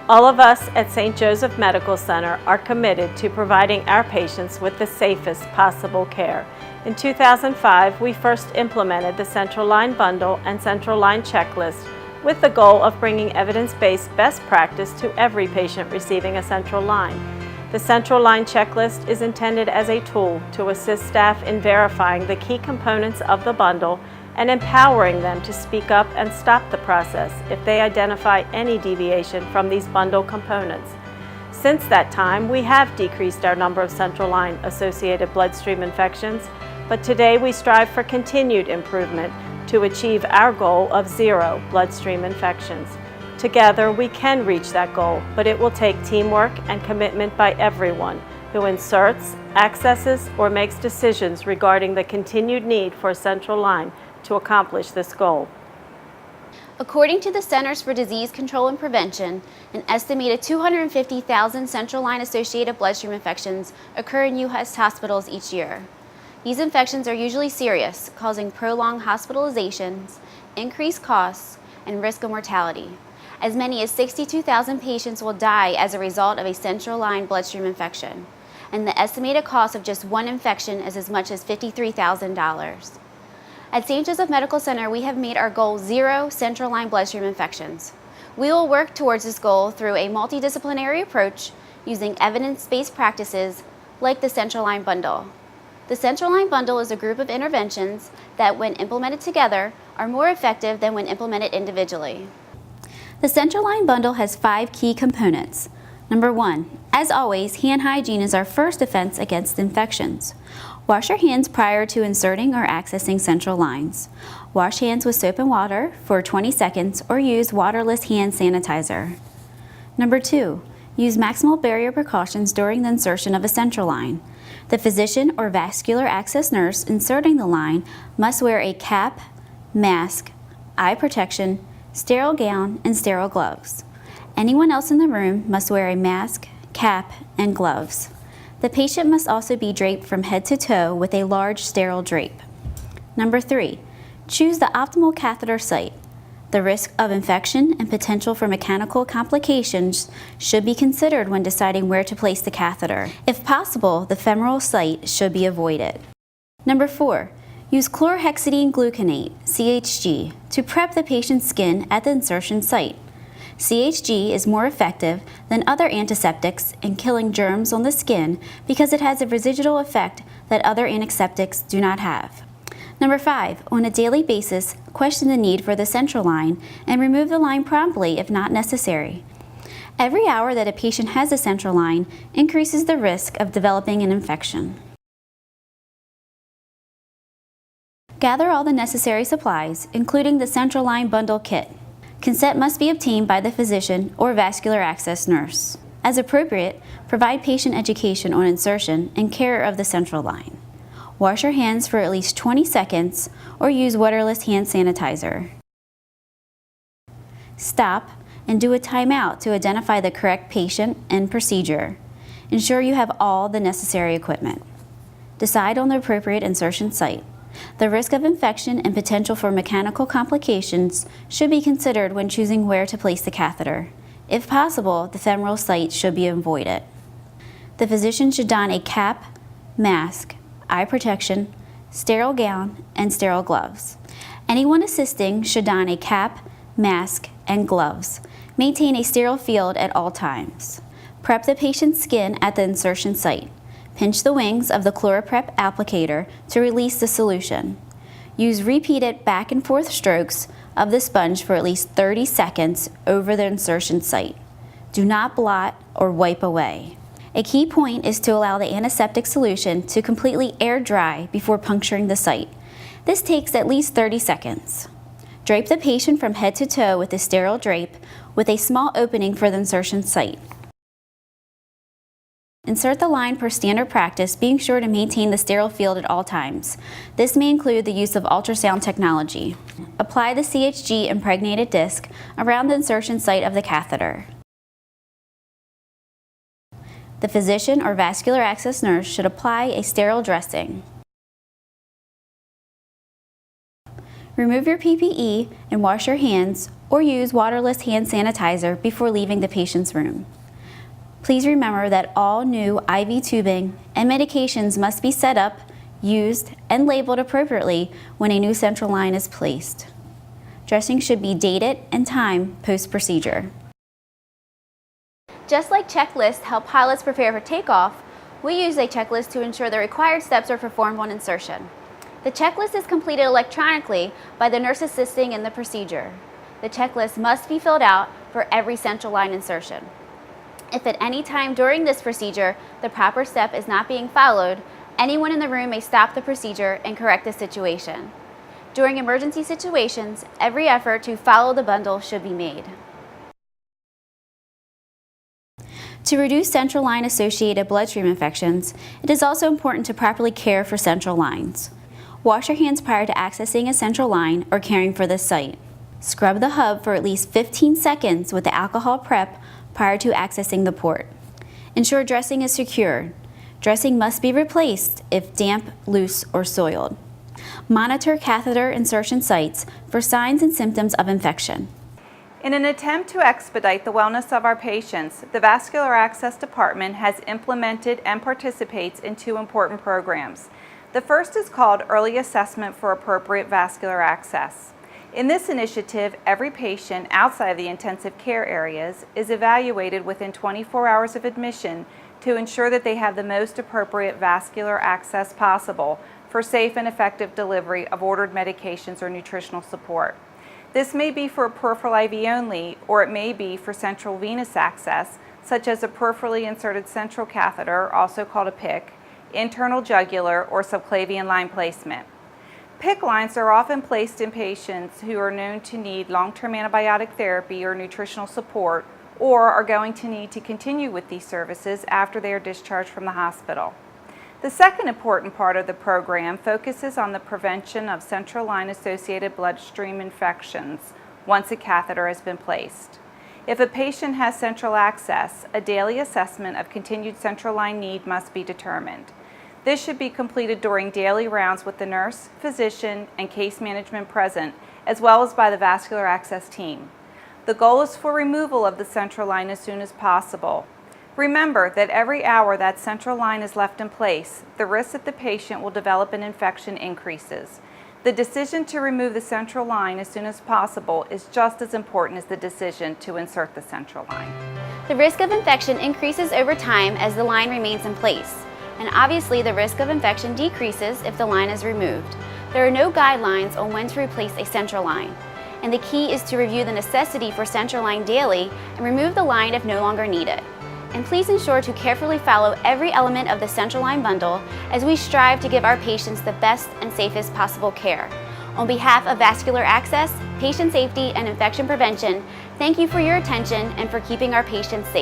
All of us at St. Joseph Medical Center are committed to providing our patients with the safest possible care. In 2005, we first implemented the Central Line Bundle and Central Line Checklist with the goal of bringing evidence-based best practice to every patient receiving a Central Line. The Central Line Checklist is intended as a tool to assist staff in verifying the key components of the bundle and empowering them to speak up and stop the process if they identify any deviation from these bundle components. Since that time, we have decreased our number of Central Line associated bloodstream infections, but today we strive for continued improvement to achieve our goal of 0 bloodstream infections. Together, we can reach that goal, but it will take teamwork and commitment by everyone who inserts, accesses, or makes decisions regarding the continued need for a Central Line to accomplish this goal. According to the Centers for Disease Control and Prevention, an estimated 250,000 Central Line associated bloodstream infections occur in U.S. hospitals each year. These infections are usually serious, causing prolonged hospitalizations, increased costs, and risk of mortality. As many as 62,000 patients will die as a result of a Central Line bloodstream infection, and the estimated cost of just one infection is as much as $53,000. At St. Joseph Medical Center, we have made our goal 0 Central Line bloodstream infections. We will work towards this goal through a multidisciplinary approach using evidence-based practices like the Central Line Bundle. The Central Line Bundle is a group of interventions that, when implemented together, are more effective than when implemented individually. The Central Line Bundle has 5 key components. Number 1, as always, hand hygiene is our first defense against infections. Wash your hands prior to inserting or accessing central lines. Wash hands with soap and water for 20 seconds or use waterless hand sanitizer. Number 2, use maximal barrier precautions during the insertion of a central line. The physician or vascular access nurse inserting the line must wear a cap, mask, eye protection, sterile gown, and sterile gloves. Anyone else in the room must wear a mask, cap, and gloves. The patient must also be draped from head to toe with a large sterile drape. Number 3, choose the optimal catheter site. The risk of infection and potential for mechanical complications should be considered when deciding where to place the catheter. If possible, the femoral site should be avoided. Number 4, use chlorhexidine gluconate, CHG, to prep the patient's skin at the insertion site. CHG is more effective than other antiseptics in killing germs on the skin because it has a residual effect that other antiseptics do not have. Number 5, on a daily basis, question the need for the Central Line and remove the line promptly if not necessary. Every hour that a patient has a Central Line increases the risk of developing an infection. Gather all the necessary supplies, including the Central Line Bundle kit. Consent must be obtained by the physician or vascular access nurse. As appropriate, provide patient education on insertion and care of the Central Line. Wash your hands for at least 20 seconds or use waterless hand sanitizer. Stop and do a timeout to identify the correct patient and procedure. Ensure you have all the necessary equipment. Decide on the appropriate insertion site. The risk of infection and potential for mechanical complications should be considered when choosing where to place the catheter. If possible, the femoral site should be avoided. The physician should don a cap, mask, eye protection, sterile gown, and sterile gloves. Anyone assisting should don a cap, mask, and gloves. Maintain a sterile field at all times. Prep the patient's skin at the insertion site. Pinch the wings of the ChloraPrep applicator to release the solution. Use repeated back and forth strokes of the sponge for at least 30 seconds over the insertion site. Do not blot or wipe away. A key point is to allow the antiseptic solution to completely air dry before puncturing the site. This takes at least 30 seconds. Drape the patient from head to toe with a sterile drape with a small opening for the insertion site. Insert the line per standard practice, being sure to maintain the sterile field at all times. This may include the use of ultrasound technology. Apply the CHG impregnated disc around the insertion site of the catheter. The physician or vascular access nurse should apply a sterile dressing. Remove your PPE and wash your hands or use waterless hand sanitizer before leaving the patient's room. Please remember that all new IV tubing and medications must be set up, used, and labeled appropriately when a new central line is placed. Dressing should be dated and timed post-procedure. Just like checklists help pilots prepare for takeoff, we use a checklist to ensure the required steps are performed on insertion. The checklist is completed electronically by the nurse assisting in the procedure. The checklist must be filled out for every central line insertion. If at any time during this procedure the proper step is not being followed, anyone in the room may stop the procedure and correct the situation. During emergency situations, every effort to follow the bundle should be made. To reduce central line associated bloodstream infections, it is also important to properly care for central lines. Wash your hands prior to accessing a central line or caring for this site. Scrub the hub for at least 15 seconds with the alcohol prep prior to accessing the port. Ensure dressing is secured. Dressing must be replaced if damp, loose, or soiled. Monitor catheter insertion sites for signs and symptoms of infection. In an attempt to expedite the wellness of our patients, the Vascular Access Department has implemented and participates in two important programs. The first is called Early Assessment for Appropriate Vascular Access. In this initiative, every patient outside of the intensive care areas is evaluated within 24 hours of admission to ensure that they have the most appropriate vascular access possible for safe and effective delivery of ordered medications or nutritional support. This may be for peripheral IV only, or it may be for central venous access, such as a peripherally inserted central catheter, also called a PICC, internal jugular, or subclavian line placement. PICC lines are often placed in patients who are known to need long-term antibiotic therapy or nutritional support, or are going to need to continue with these services after they are discharged from the hospital. The second important part of the program focuses on the prevention of central line associated bloodstream infections once a catheter has been placed. If a patient has central access, a daily assessment of continued central line need must be determined. This should be completed during daily rounds with the nurse, physician, and case management present, as well as by the vascular access team. The goal is for removal of the central line as soon as possible. Remember that every hour that central line is left in place, the risk that the patient will develop an infection increases. The decision to remove the central line as soon as possible is just as important as the decision to insert the central line. The risk of infection increases over time as the line remains in place, and obviously the risk of infection decreases if the line is removed. There are no guidelines on when to replace a central line, and the key is to review the necessity for central line daily and remove the line if no longer needed. And please ensure to carefully follow every element of the central line bundle as we strive to give our patients the best and safest possible care. On behalf of Vascular Access, patient safety, and infection prevention, thank you for your attention and for keeping our patients safe.